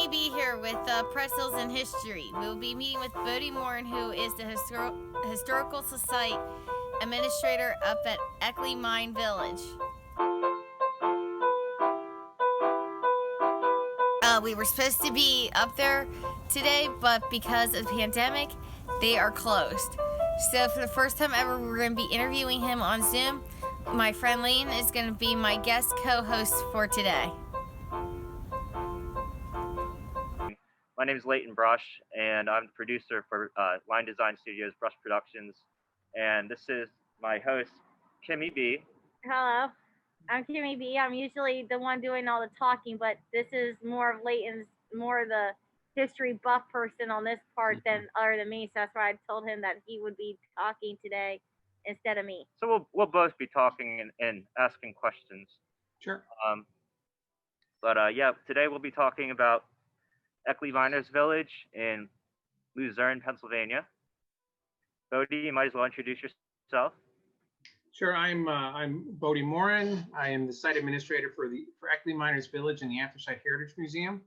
Kimmy B here with Pretzels in History. We will be meeting with Bode Morin, who is the Historical Society Administrator up at Eckley Mine Village. We were supposed to be up there today, but because of the pandemic, they are closed. So for the first time ever, we're going to be interviewing him on Zoom. My friend Lane is going to be my guest co-host for today. My name is Leighton Brush, and I'm the producer for Line Design Studios Brush Productions. And this is my host, Kimmy B. Hello, I'm Kimmy B. I'm usually the one doing all the talking, but this is more of Leighton's, more of the history buff person on this part than other than me. So that's why I told him that he would be talking today instead of me. So we'll both be talking and asking questions. Sure. Yeah, today we'll be talking about Eckley Miners Village in Luzerne, Pennsylvania. Bode, you might as well introduce yourself. Sure. I'm Bode Morin. I am the site administrator for Eckley Miners Village in the Anthracite Heritage Museum.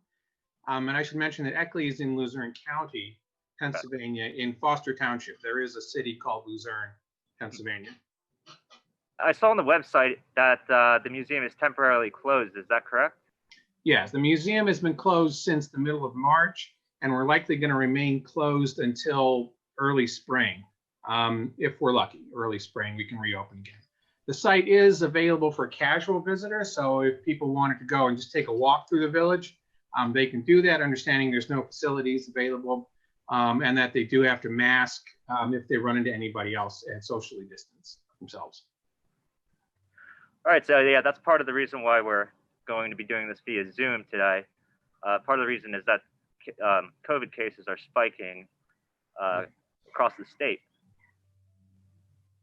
And I should mention that Eckley is in Luzerne County, Pennsylvania, in Foster Township. There is a city called Luzerne, Pennsylvania. I saw on the website that the museum is temporarily closed. Is that correct? Yes, the museum has been closed since the middle of March, and we're likely going to remain closed until early spring. If we're lucky, early spring, we can reopen again. The site is available for casual visitors, so if people wanted to go and just take a walk through the village, they can do that, understanding there's no facilities available, and that they do have to mask if they run into anybody else and socially distance themselves. All right, so yeah, that's part of the reason why we're going to be doing this via Zoom today. Part of the reason is that COVID cases are spiking across the state.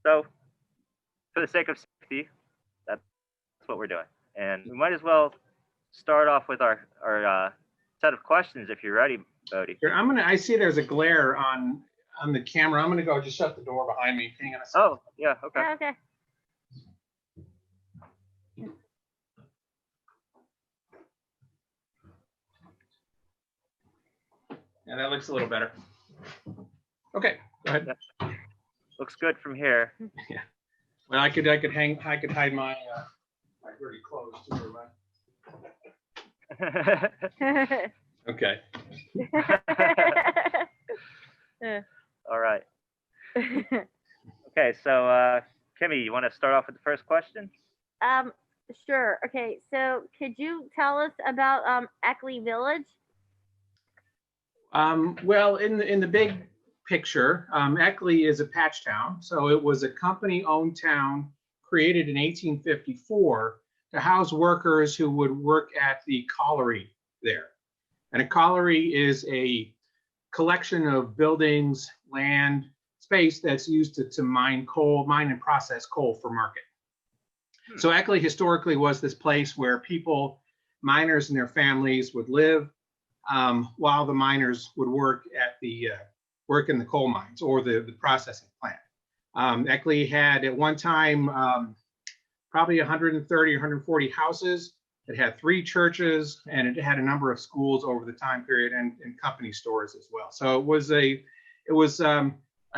So for the sake of safety, that's what we're doing. And we might as well start off with our set of questions if you're ready, Bode. Sure, I see there's a glare on the camera. I'm gonna go just shut the door behind me. Hang on a second. Oh, yeah, okay. Yeah, okay. Yeah, that looks a little better. Okay, go ahead. Yeah. Looks good from here. Yeah. Well, I could hide my my dirty clothes too, right? Okay. All right. Okay, so Kimmy, you want to start off with the first question? Sure. Okay, so could you tell us about Eckley Village? Well, in the big picture, Eckley is a patch town. So it was a company-owned town created in 1854 to house workers who would work at the colliery there. And a colliery is a collection of buildings, land, space that's used to mine and process coal for market. So Eckley historically was this place where people, miners and their families, would live while the miners would work in the coal mines or the processing plant. Eckley had at one time probably 130 or 140 houses. It had 3 churches, and it had a number of schools over the time period and company stores as well. So it was an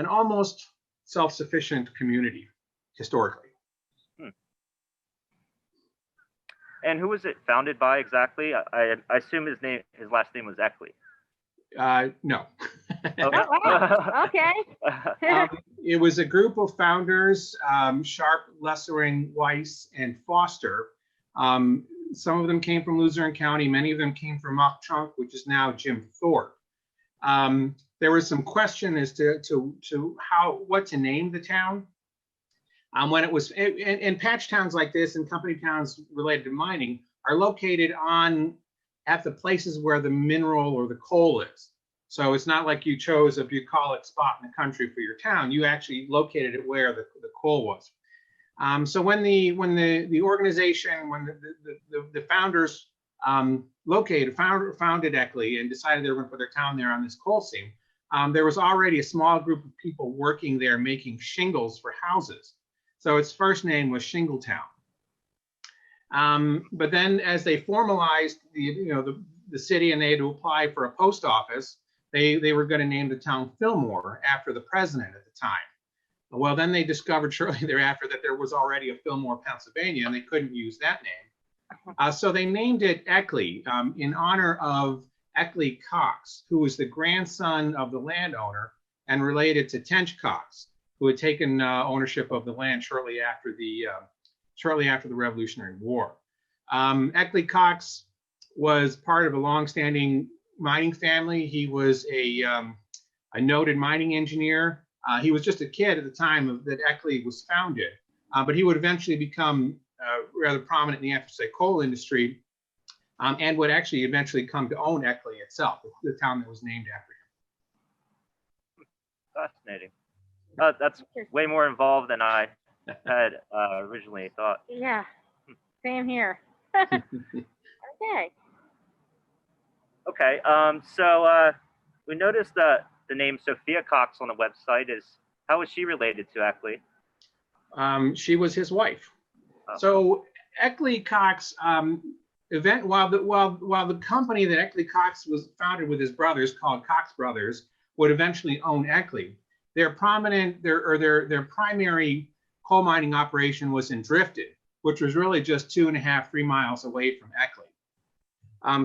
almost self-sufficient community historically. And who was it founded by exactly? I assume his last name was Eckley. No. Okay. Oh, wow. Okay. It was a group of founders, Sharp, Lessering, Weiss, and Foster. Some of them came from Luzerne County. Many of them came from Mock Chunk, which is now Jim Thorpe. There was some question as to what to name the town. When it was in patch towns like this and company towns related to mining are located at the places where the mineral or the coal is. So it's not like you chose a bucolic spot in the country for your town. You actually located it where the coal was. So when the organization, when the founders founded Eckley and decided they were going to put their town there on this coal seam, there was already a small group of people working there making shingles for houses. So its first name was Shingletown. But then as they formalized the city and they had to apply for a post office, they were going to name the town Fillmore after the president at the time. Well, then they discovered shortly thereafter that there was already a Fillmore, Pennsylvania, and they couldn't use that name. So they named it Eckley in honor of Eckley Cox, who was the grandson of the landowner and related to Tench Cox, who had taken ownership of the land shortly after the Revolutionary War. Eckley Cox was part of a longstanding mining family. He was a noted mining engineer. He was just a kid at the time that Eckley was founded, but he would eventually become rather prominent in the anthracite coal industry, and would actually eventually come to own Eckley itself, the town that was named after him. Fascinating. That's way more involved than I had originally thought. Yeah, same here. Okay. Okay. So we noticed that the name Sophia Cox on the website how is she related to Eckley? She was his wife. Oh. So Eckley Cox, while the company that Eckley Cox was founded with his brothers, called Cox Brothers, would eventually own Eckley, their primary coal mining operation was in Drifted, which was really just 2.5–3 miles away from Eckley.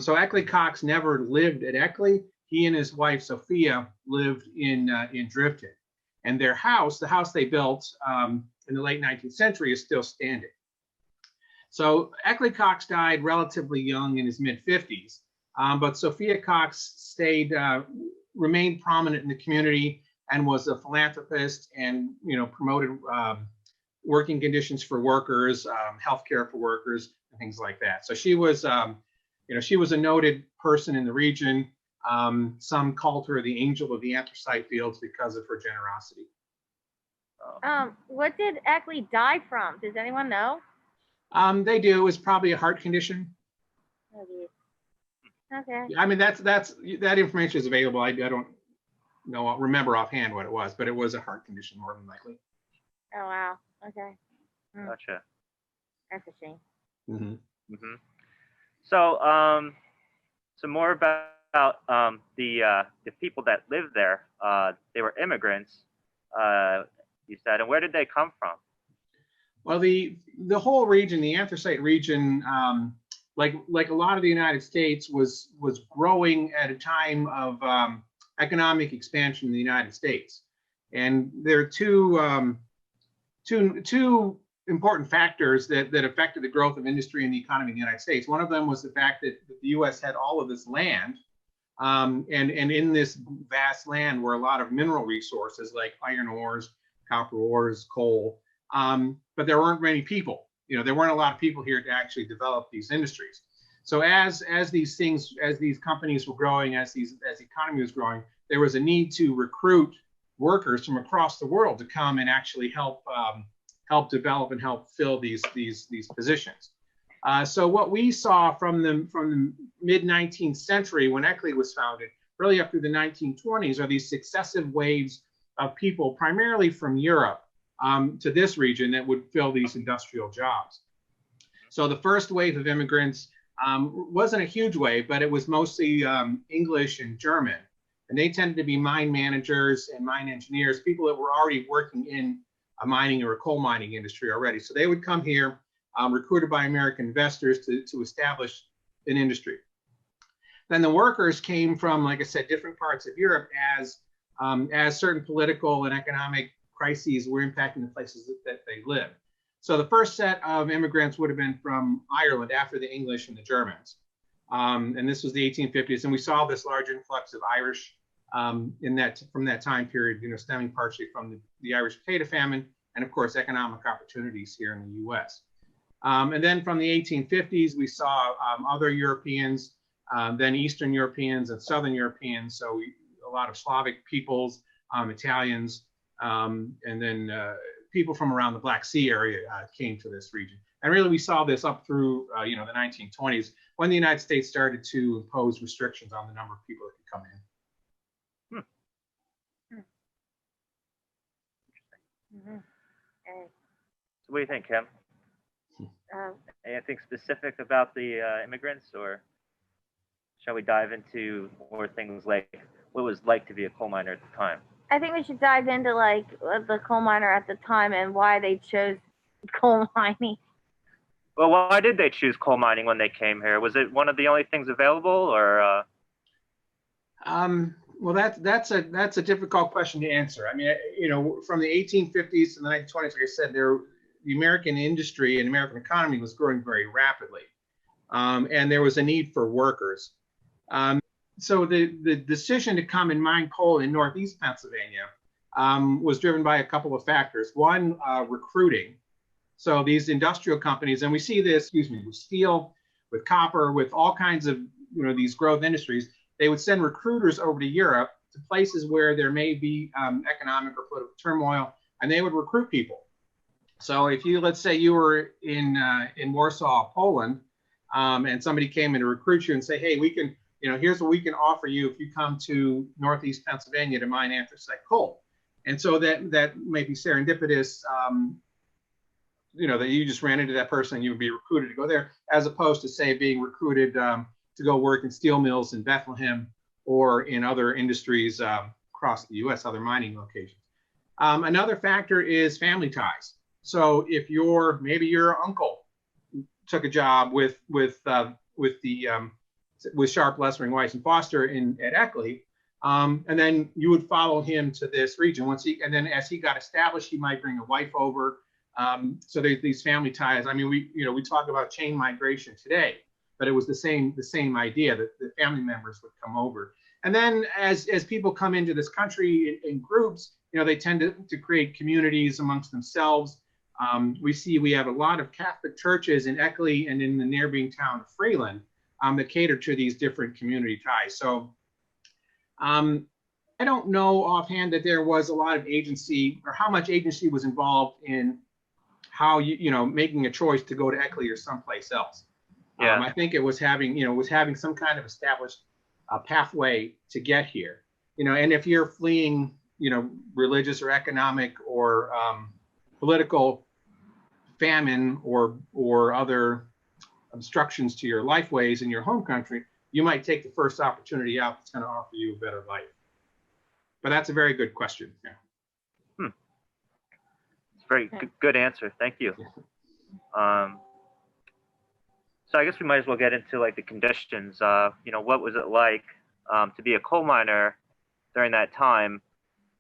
So Eckley Cox never lived at Eckley. He and his wife Sophia lived in Drifted, and their house, the house they built in the late 19th century, is still standing. So Eckley Cox died relatively young in his mid-50s, but Sophia Cox remained prominent in the community and was a philanthropist and promoted working conditions for workers, healthcare for workers, and things like that. So she was she was a noted person in the region. Some called her the angel of the anthracite fields because of her generosity. What did Eckley die from? Does anyone know? They do. It was probably a heart condition. Oh, geez. Okay. I mean, that information is available. I don't remember offhand what it was, but it was a heart condition more than likely. Oh wow. Okay. Gotcha. That's a shame. Mm-hmm. Mm-hmm. So, some more about the people that lived there. They were immigrants, you said, and where did they come from? Well, the whole region, the anthracite region, like a lot of the United States, was growing at a time of economic expansion in the United States, and there are two important factors that affected the growth of industry and the economy in the United States. One of them was the fact that the U.S. had all of this land, and in this vast land were a lot of mineral resources like iron ores, copper ores, coal, but there weren't many people. There weren't a lot of people here to actually develop these industries. So as these companies were growing, as the economy was growing, there was a need to recruit workers from across the world to come and actually help develop and help fill these positions. So what we saw from the mid-19th century, when Eckley was founded, really up through the 1920s, are these successive waves of people, primarily from Europe, to this region that would fill these industrial jobs. So the first wave of immigrants wasn't a huge wave, but it was mostly English and German. And they tended to be mine managers and mine engineers, people that were already working in a mining or a coal mining industry already. So they would come here, recruited by American investors to establish an industry. Then the workers came from, like I said, different parts of Europe as certain political and economic crises were impacting the places that they lived. So the first set of immigrants would have been from Ireland after the English and the Germans. And this was the 1850s. And we saw this large influx of Irish from that time period, stemming partially from the Irish potato famine and, of course, economic opportunities here in the U.S. And then from the 1850s, we saw other Europeans, then Eastern Europeans and Southern Europeans. So a lot of Slavic peoples, Italians, and then people from around the Black Sea area came to this region. And really, we saw this up through the 1920s, when the United States started to impose restrictions on the number of people that could come in. Mm-hmm. So what do you think, Kim? Anything specific about the immigrants, or shall we dive into more things like what it was like to be a coal miner at the time? I think we should dive into like the coal miner at the time and why they chose coal mining. Well, why did they choose coal mining when they came here? Was it one of the only things available, or? Well, that's a difficult question to answer. I mean, you know, from the 1850s to the 1920s, like I said, the American industry and American economy was growing very rapidly, and there was a need for workers. So the decision to come and mine coal in Northeast Pennsylvania was driven by a couple of factors. One, recruiting. So these industrial companies, and we see this, with steel, with copper, with all kinds of, these growth industries, they would send recruiters over to Europe, to places where there may be economic or political turmoil, and they would recruit people. So if you, let's say you were in Warsaw, Poland, and somebody came in to recruit you and say, hey, we can, here's what we can offer you if you come to Northeast Pennsylvania to mine anthracite coal. And so that may be serendipitous, that you just ran into that person and you would be recruited to go there, as opposed to, say, being recruited to go work in steel mills in Bethlehem or in other industries across the U.S., other mining locations. Another factor is family ties. So if maybe your uncle took a job with Sharp, Lessering, Weiss, and Foster at Eckley, and then you would follow him to this region. And then as he got established, he might bring a wife over. So there's these family ties. I mean, we talk about chain migration today, but it was the same idea that the family members would come over. And then as people come into this country in groups, they tend to create communities amongst themselves. We have a lot of Catholic churches in Eckley and in the neighboring town of Freeland that cater to these different community ties. So I don't know offhand that there was a lot of agency or how much agency was involved in how making a choice to go to Eckley or someplace else. Yeah. I think it was having some kind of established pathway to get here. And if you're fleeing, religious or economic or political famine or other obstructions to your lifeways in your home country, you might take the first opportunity out that's going to offer you a better life. But that's a very good question. Yeah. Very good answer. Thank you. So I guess we might as well get into like the conditions. What was it like to be a coal miner during that time?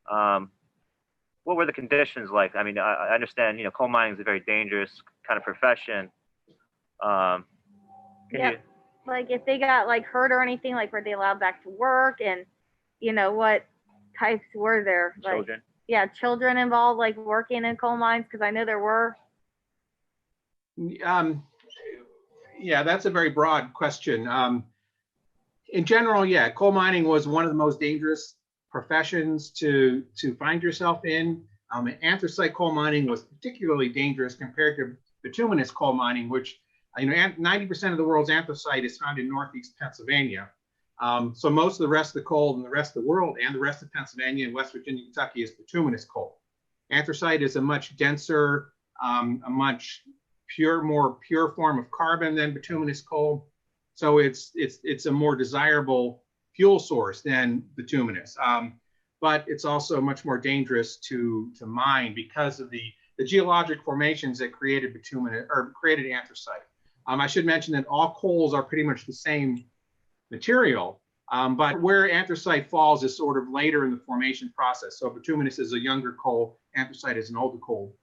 What were the conditions like? I mean, I understand, coal mining is a very dangerous kind of profession. Like if they got like hurt or anything, like were they allowed back to work, and what types were there? Children. Yeah, children involved, like working in coal mines, because I know there were. Yeah, that's a very broad question. In general, yeah, coal mining was one of the most dangerous professions to find yourself in. Anthracite coal mining was particularly dangerous compared to bituminous coal mining, which 90% of the world's anthracite is found in Northeast Pennsylvania. So most of the rest of the coal in the rest of the world and the rest of Pennsylvania and West Virginia, Kentucky is bituminous coal. Anthracite is a much denser, a much more pure form of carbon than bituminous coal. So it's a more desirable fuel source than bituminous. But it's also much more dangerous to mine because of the geologic formations that created bituminous or created anthracite. I should mention that all coals are pretty much the same material, but where anthracite falls is sort of later in the formation process. So bituminous is a younger coal, anthracite is an older coal.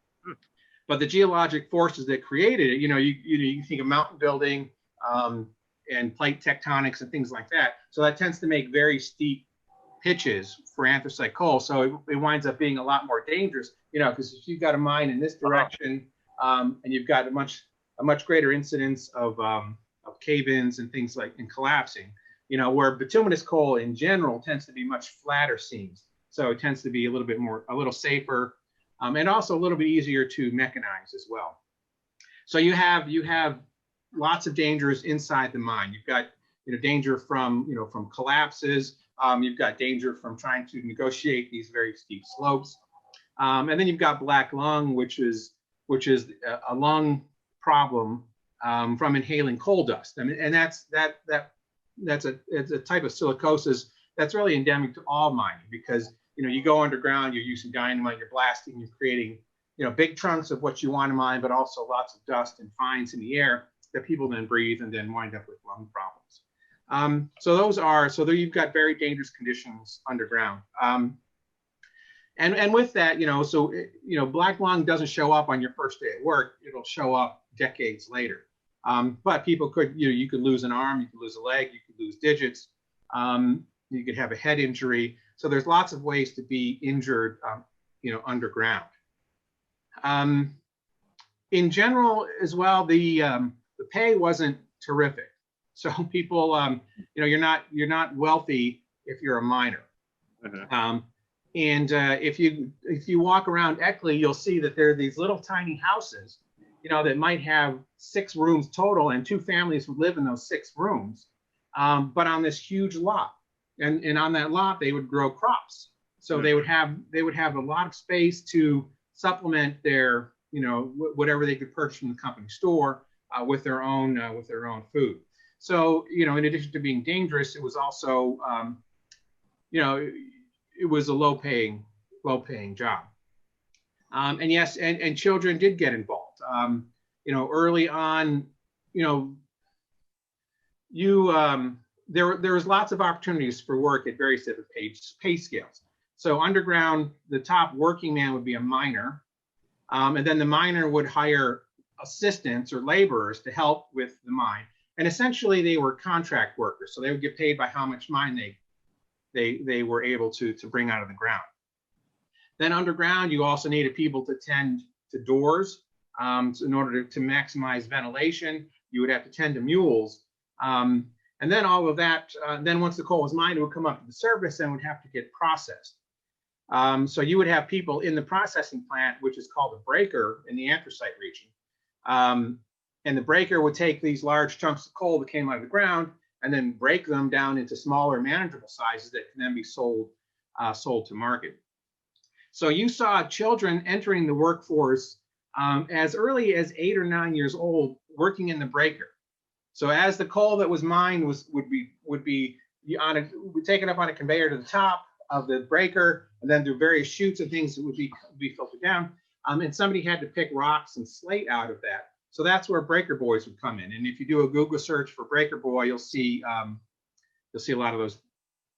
But the geologic forces that created it, you think of mountain building and plate tectonics and things like that. So that tends to make very steep pitches for anthracite coal. So it winds up being a lot more dangerous, because if you've got a mine in this direction and you've got a much greater incidence of cave-ins and things like and collapsing, where bituminous coal in general tends to be much flatter seams. So it tends to be a little safer, and also a little bit easier to mechanize as well. So you have lots of dangers inside the mine. You've got danger from collapses. You've got danger from trying to negotiate these very steep slopes, and then you've got black lung, which is a lung problem from inhaling coal dust. I mean, and that's it's a type of silicosis that's really endemic to all mining, because you go underground, you're using dynamite, you're blasting, you're creating big chunks of what you want to mine, but also lots of dust and fines in the air that people then breathe and then wind up with lung problems. So there you've got very dangerous conditions underground. And with that, black lung doesn't show up on your first day at work. It'll show up decades later. But people could, you could lose an arm, you could lose a leg, you could lose digits, you could have a head injury. So there's lots of ways to be injured, underground. In general, as well, the pay wasn't terrific. So people, you're not wealthy if you're a miner. Mm-hmm. And if you walk around Eckley, you'll see that there are these little tiny houses, that might have 6 rooms total, and 2 families would live in those 6 rooms, but on this huge lot. And on that lot, they would grow crops. So they would have a lot of space to supplement their, whatever they could purchase from the company store with their own food. So, in addition to being dangerous, it was also, it was a low paying job. And yes, and children did get involved. Early on, there was lots of opportunities for work at various different pay scales. So underground, the top working man would be a miner, and then the miner would hire assistants or laborers to help with the mine. And essentially, they were contract workers, so they would get paid by how much mine they were able to bring out of the ground. Then underground, you also needed people to tend to doors. So in order to maximize ventilation, you would have to tend to mules. And then all of that, then once the coal was mined, it would come up to the surface and would have to get processed. So you would have people in the processing plant, which is called a breaker in the anthracite region. And the breaker would take these large chunks of coal that came out of the ground and then break them down into smaller, manageable sizes that can then be sold to market. So you saw children entering the workforce as early as 8 or 9 years old, working in the breaker. So as the coal that was mined would be taken up on a conveyor to the top of the breaker, and then through various chutes and things that would be filtered down. And somebody had to pick rocks and slate out of that. So that's where breaker boys would come in. And if you do a Google search for breaker boy, you'll see a lot of those.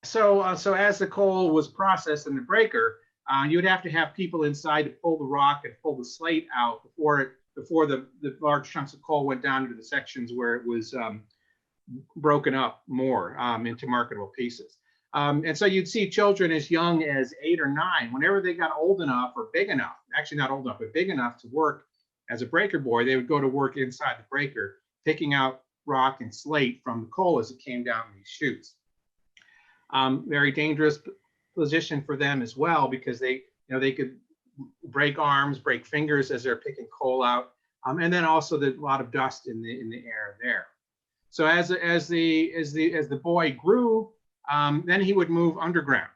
So as the coal was processed in the breaker, you would have to have people inside to pull the rock and pull the slate out before the large chunks of coal went down into the sections where it was broken up more into marketable pieces. And so you'd see children as young as 8 or 9, whenever they got old enough or big enough, actually not old enough, but big enough to work as a breaker boy, they would go to work inside the breaker, picking out rock and slate from the coal as it came down these chutes. Very dangerous position for them as well, because they could break arms, break fingers as they're picking coal out, and then also a lot of dust in the air there. So as the boy grew, then he would move underground,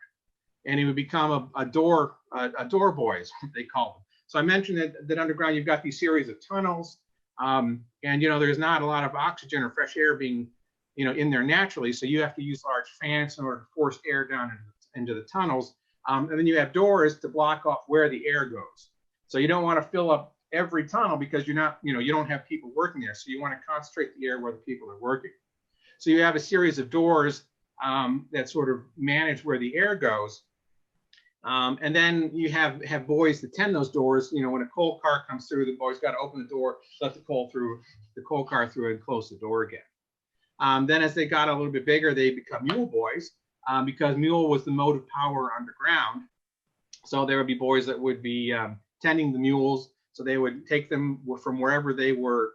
and he would become a door boy, is what they call them. So I mentioned that underground you've got these series of tunnels, and there's not a lot of oxygen or fresh air being in there naturally, so you have to use large fans in order to force air down into the tunnels. And then you have doors to block off where the air goes. So you don't want to fill up every tunnel because you don't have people working there. So you want to concentrate the air where the people are working. So you have a series of doors that sort of manage where the air goes. And then you have boys to tend those doors. When a coal car comes through, the boys got to open the door, let the coal car through, and close the door again. Then as they got a little bit bigger, they become mule boys. Because mule was the motive power underground. So there would be boys that would be tending the mules. So they would take them from wherever they were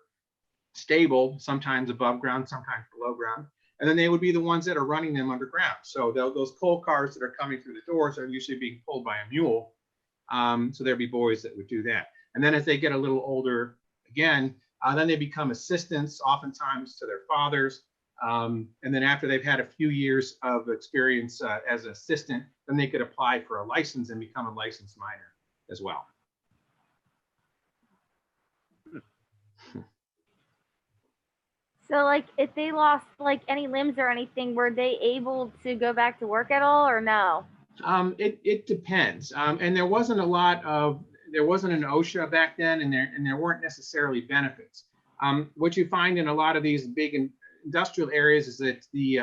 stable, sometimes above ground, sometimes below ground. And then they would be the ones that are running them underground. So those coal cars that are coming through the doors are usually being pulled by a mule. So there'd be boys that would do that. And then as they get a little older, again, then they become assistants, oftentimes to their fathers. And then after they've had a few years of experience as an assistant, then they could apply for a license and become a licensed miner as well. So, like, if they lost like any limbs or anything, were they able to go back to work at all, or no? It depends. And there wasn't there wasn't an OSHA back then, and there weren't necessarily benefits. What you find in a lot of these big industrial areas is that the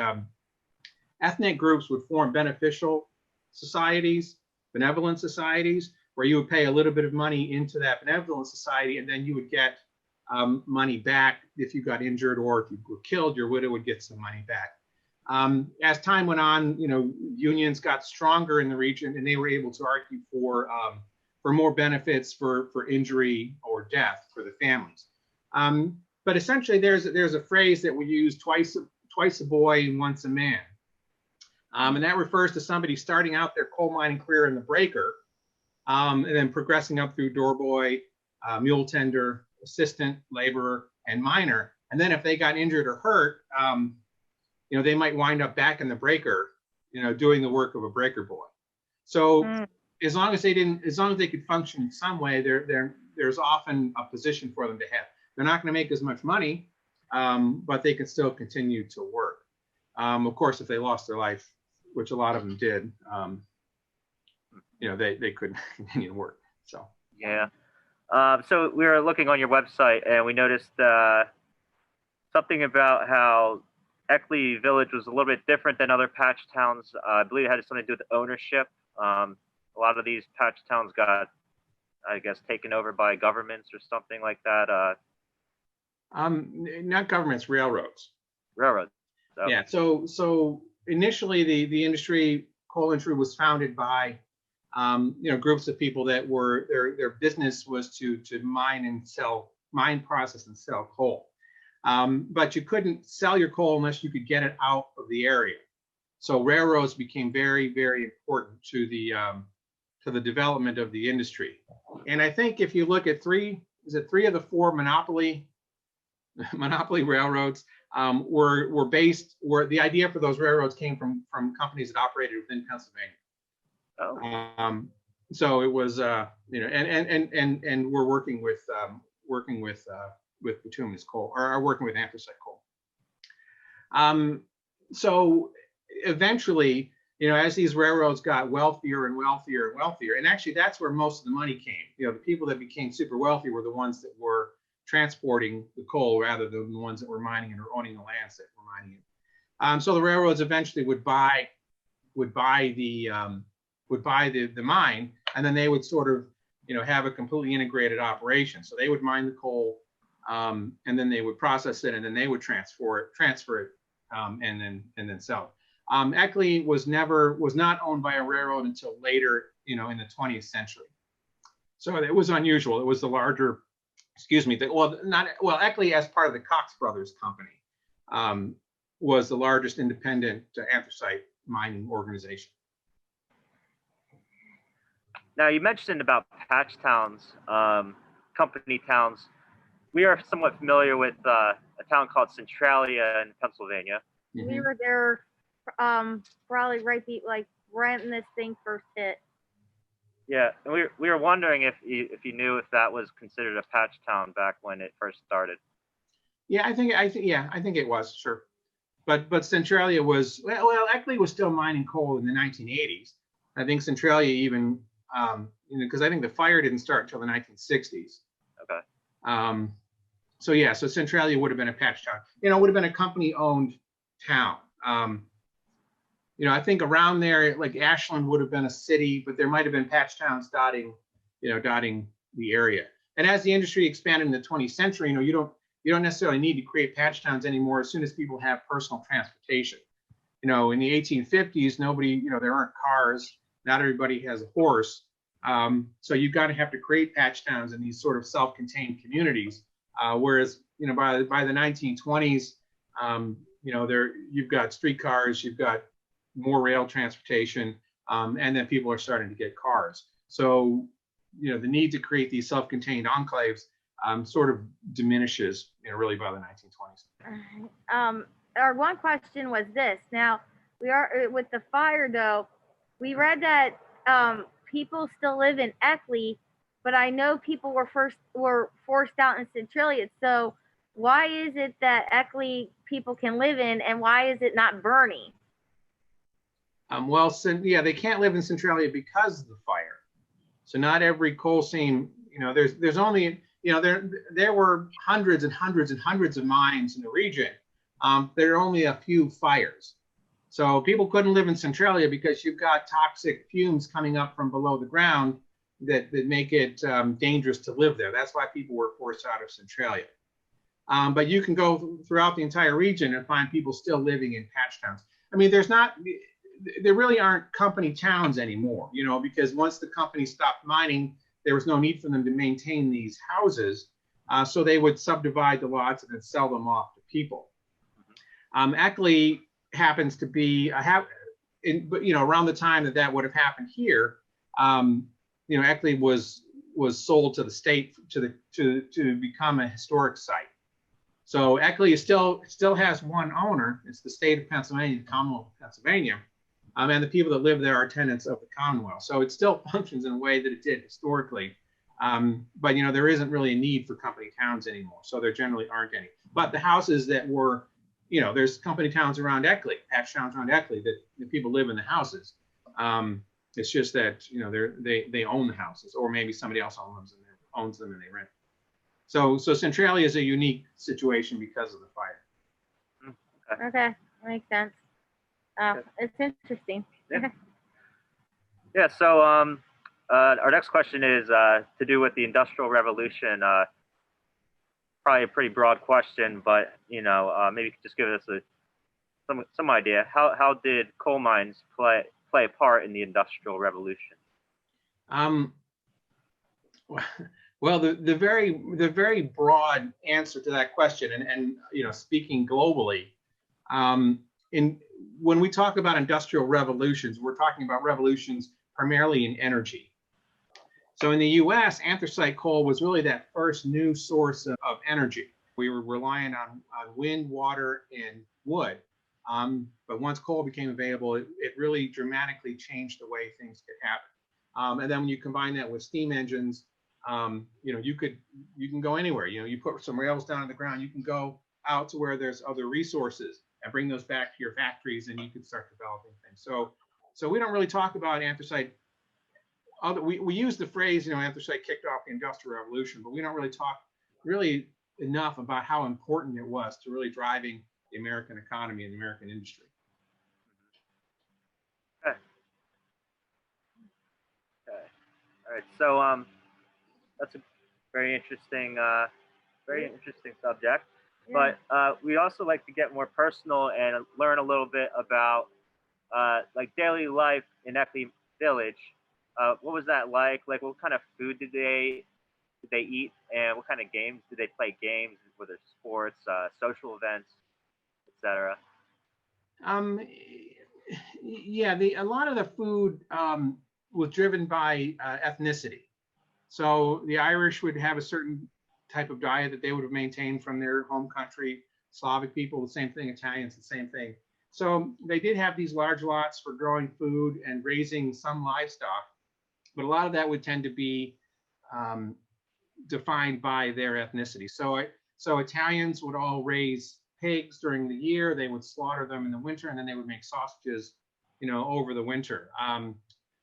ethnic groups would form beneficial societies, benevolent societies, where you would pay a little bit of money into that benevolent society, and then you would get money back if you got injured, or if you were killed, your widow would get some money back. As time went on, unions got stronger in the region, and they were able to argue for more benefits for injury or death for the families. But essentially, there's a phrase that we use: twice a boy and once a man, and that refers to somebody starting out their coal mining career in the breaker, and then progressing up through door boy, mule tender, assistant, laborer, and miner. And then if they got injured or hurt, they might wind up back in the breaker, doing the work of a breaker boy. So as long as they could function in some way, there's often a position for them to have. They're not going to make as much money, but they can still continue to work. Of course, if they lost their life, which a lot of them did, they couldn't continue to work. So yeah. So we were looking on your website, and we noticed something about how Eckley Village was a little bit different than other patch towns. I believe it had something to do with ownership. A lot of these patch towns got, I guess, taken over by governments or something like that. Not governments, railroads. Railroads. So. Yeah. So initially, the industry, coal industry, was founded by groups of people that were their business was to mine, process, and sell coal. But you couldn't sell your coal unless you could get it out of the area. So railroads became very, very important to the development of the industry. And I think if you look at three of the four monopoly railroads were the idea for those railroads came from companies that operated within Pennsylvania. Oh. So it was and we're working with bituminous coal, or are working with anthracite coal. So eventually, as these railroads got wealthier and wealthier and wealthier, and actually that's where most of the money came. The people that became super wealthy were the ones that were transporting the coal rather than the ones that were mining it or owning the lands that were mining it. So the railroads eventually would buy the mine, and then they would sort of have a completely integrated operation. So they would mine the coal, and then they would process it, and then they would transfer it, and then sell it. Eckley was not owned by a railroad until later, in the 20th century. So it was unusual. It was the larger, Eckley, as part of the Cox Brothers Company, was the largest independent anthracite mining organization. Now, you mentioned about patch towns, company towns. We are somewhat familiar with a town called Centralia in Pennsylvania. Mm-hmm. We were there probably right when this thing first hit. Yeah, and we were wondering if you knew if that was considered a patch town back when it first started. Yeah, I think it was, sure. But Centralia was, Eckley was still mining coal in the 1980s. I think Centralia even, because I think the fire didn't start until the 1960s. Okay. So Centralia would have been a patch town. It would have been a company-owned town. I think around there, like Ashland would have been a city, but there might have been patch towns dotting the area. And as the industry expanded in the 20th century, you don't necessarily need to create patch towns anymore as soon as people have personal transportation. In the 1850s, nobody, there aren't cars. Not everybody has a horse. So you've got to have to create patch towns in these sort of self-contained communities. Whereas, by the 1920s, you've got streetcars, you've got more rail transportation, and then people are starting to get cars. So, the need to create these self-contained enclaves sort of diminishes, really by the 1920s. Our one question was this. Now, we are with the fire though. We read that people still live in Eckley, but I know people were forced out in Centralia. So why is it that Eckley people can live in, and why is it not burning? Well, yeah, they can't live in Centralia because of the fire. So not every coal seam, there's only, there were hundreds and hundreds and hundreds of mines in the region. There are only a few fires. So people couldn't live in Centralia because you've got toxic fumes coming up from below the ground that make it dangerous to live there. That's why people were forced out of Centralia. But you can go throughout the entire region and find people still living in patch towns. I mean, there really aren't company towns anymore, because once the company stopped mining, there was no need for them to maintain these houses. So they would subdivide the lots and then sell them off to people. Eckley happens to be around the time that would have happened here, Eckley was sold to the state to become a historic site. So Eckley still has one owner. It's the state of Pennsylvania, the Commonwealth of Pennsylvania, and the people that live there are tenants of the Commonwealth. So it still functions in a way that it did historically. But there isn't really a need for company towns anymore. So there generally aren't any. But the houses that were, there's company towns around Eckley, patch towns around Eckley that the people live in the houses. It's just that they own the houses, or maybe somebody else owns them and they rent. So Centralia is a unique situation because of the fire. Okay, makes sense. It's interesting. Yeah. So our next question is to do with the Industrial Revolution. Probably a pretty broad question, but maybe you could just give us some idea. How did coal mines play a part in the Industrial Revolution? Well, the very broad answer to that question, and speaking globally, when we talk about industrial revolutions, we're talking about revolutions primarily in energy. So in the U.S., anthracite coal was really that first new source of energy. We were relying on wind, water, and wood. But once coal became available, it really dramatically changed the way things could happen. And then when you combine that with steam engines, you can go anywhere. You put some rails down on the ground, you can go out to where there's other resources and bring those back to your factories, and you can start developing things. So we don't really talk about anthracite. We use the phrase, anthracite kicked off the Industrial Revolution, but we don't really talk enough about how important it was to really driving the American economy and the American industry. Okay. All right. So that's a very interesting subject. Yeah. But we also like to get more personal and learn a little bit about like daily life in Eckley Village. What was that like? Like, what kind of food did they eat, and what kind of games did they play? Games, whether sports, social events, etc. Yeah, a lot of the food was driven by ethnicity. So the Irish would have a certain type of diet that they would have maintained from their home country. Slavic people, the same thing. Italians, the same thing. So they did have these large lots for growing food and raising some livestock, but a lot of that would tend to be defined by their ethnicity. So Italians would all raise pigs during the year. They would slaughter them in the winter, and then they would make sausages, over the winter.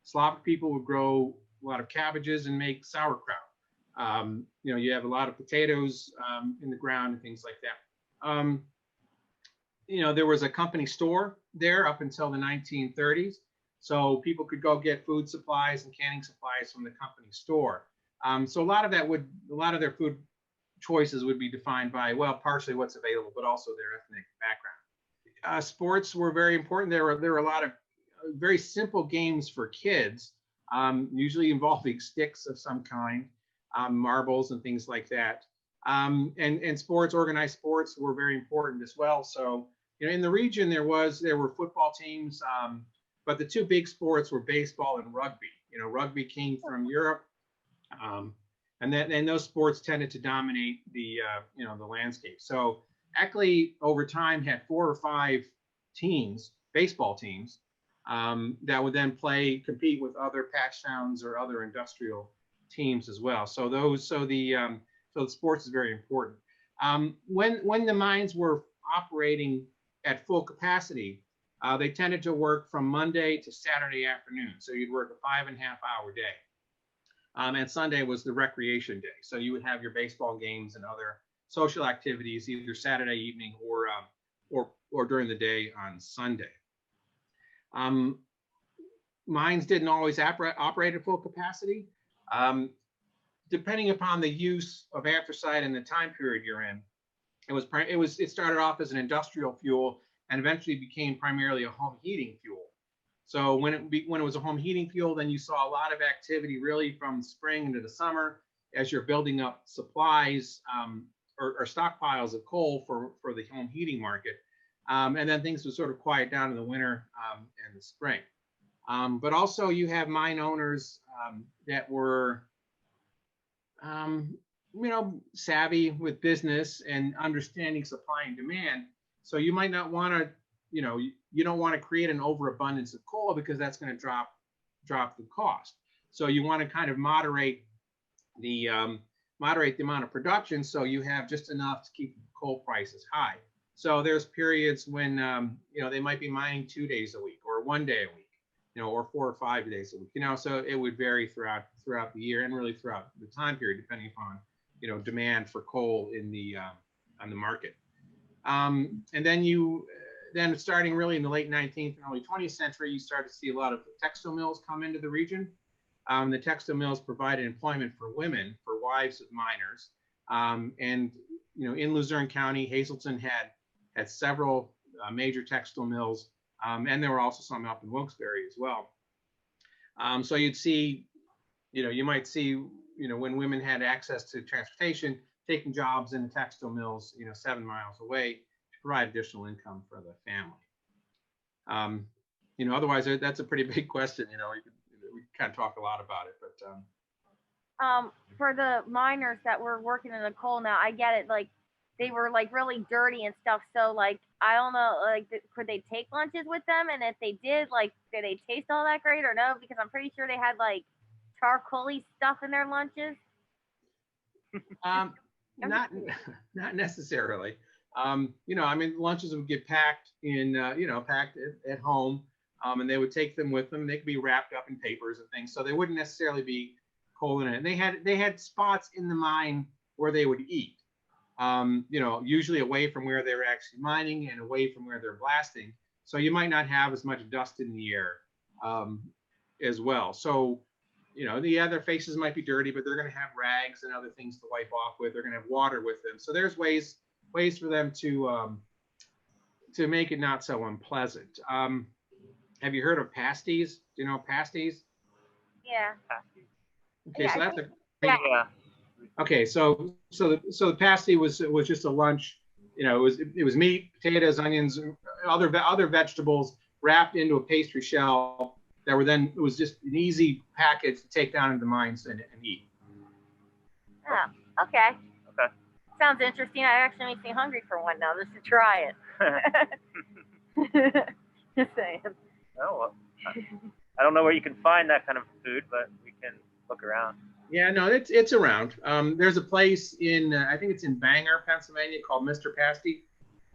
Slavic people would grow a lot of cabbages and make sauerkraut. You have a lot of potatoes in the ground and things like that. There was a company store there up until the 1930s. So people could go get food supplies and canning supplies from the company store. So a lot of their food choices would be defined by, well, partially what's available, but also their ethnic background. Sports were very important. There were a lot of very simple games for kids, usually involving sticks of some kind, marbles and things like that. And organized sports were very important as well. So, in the region there were football teams, but the two big sports were baseball and rugby. Rugby came from Europe, and those sports tended to dominate the landscape. So Eckley over time had 4 or 5 teams, baseball teams, that would then compete with other patch towns or other industrial teams as well. So the sports is very important. When the mines were operating at full capacity, they tended to work from Monday to Saturday afternoon. So you'd work a 5.5-hour day. And Sunday was the recreation day. So you would have your baseball games and other social activities either Saturday evening or during the day on Sunday. Mines didn't always operate at full capacity. Depending upon the use of anthracite and the time period you're in, it started off as an industrial fuel and eventually became primarily a home heating fuel. So when it was a home heating fuel, then you saw a lot of activity really from spring into the summer as you're building up supplies or stockpiles of coal for the home heating market. And then things would sort of quiet down in the winter and the spring. But also you have mine owners that were, savvy with business and understanding supply and demand. So you might not want to, you don't want to create an overabundance of coal because that's going to drop the cost. So you want to kind of moderate the amount of production so you have just enough to keep coal prices high. So there's periods when they might be mining 2 days a week or 1 day a week, or 4 or 5 days a week. So it would vary throughout the year and really throughout the time period, depending upon demand for coal in the on the market. And then starting really in the late 19th and early 20th century, you start to see a lot of textile mills come into the region. The textile mills provided employment for women, for wives of miners. And in Luzerne County, Hazleton had several major textile mills, and there were also some up in Wilkes-Barre as well. So you'd see, you might see, when women had access to transportation, taking jobs in the textile mills, 7 miles away to provide additional income for the family. Otherwise, that's a pretty big question. We kind of talk a lot about it, but. For the miners that were working in the coal now, I get it. Like, they were like really dirty and stuff. So like, I don't know, like, could they take lunches with them? And if they did, like, did they taste all that great or no? Because I'm pretty sure they had like charcoaly stuff in their lunches. Not necessarily. Lunches would get packed packed at home, and they would take them with them. They could be wrapped up in papers and things, so they wouldn't necessarily be coal in it. And they had spots in the mine where they would eat. Usually away from where they're actually mining and away from where they're blasting. So you might not have as much dust in the air as well. So, their faces might be dirty, but they're going to have rags and other things to wipe off with. They're going to have water with them. So there's ways for them to make it not so unpleasant. Have you heard of pasties? Do you know pasties? Yeah. Okay, yeah, so that's Yeah. Okay, so the pasty was just a lunch. It was meat, potatoes, onions, other vegetables wrapped into a pastry shell that it was just an easy package to take down into the mines and eat. Oh, okay. Okay. Sounds interesting. It actually makes me hungry for one now, just to try it. Just saying. Oh, well, I don't know where you can find that kind of food, but we can look around. Yeah, no, it's around. There's a place in I think it's in Bangor, Pennsylvania, called Mr. Pasty.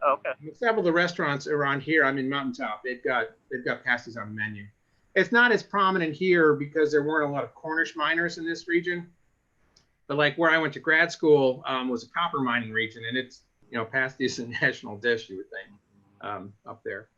Oh, okay. Several of the restaurants around here, I'm in Mountaintop, they've got pasties on the menu. It's not as prominent here because there weren't a lot of Cornish miners in this region. But like where I went to grad school was a copper mining region, and it's pasty is a national dish, you would think, up there.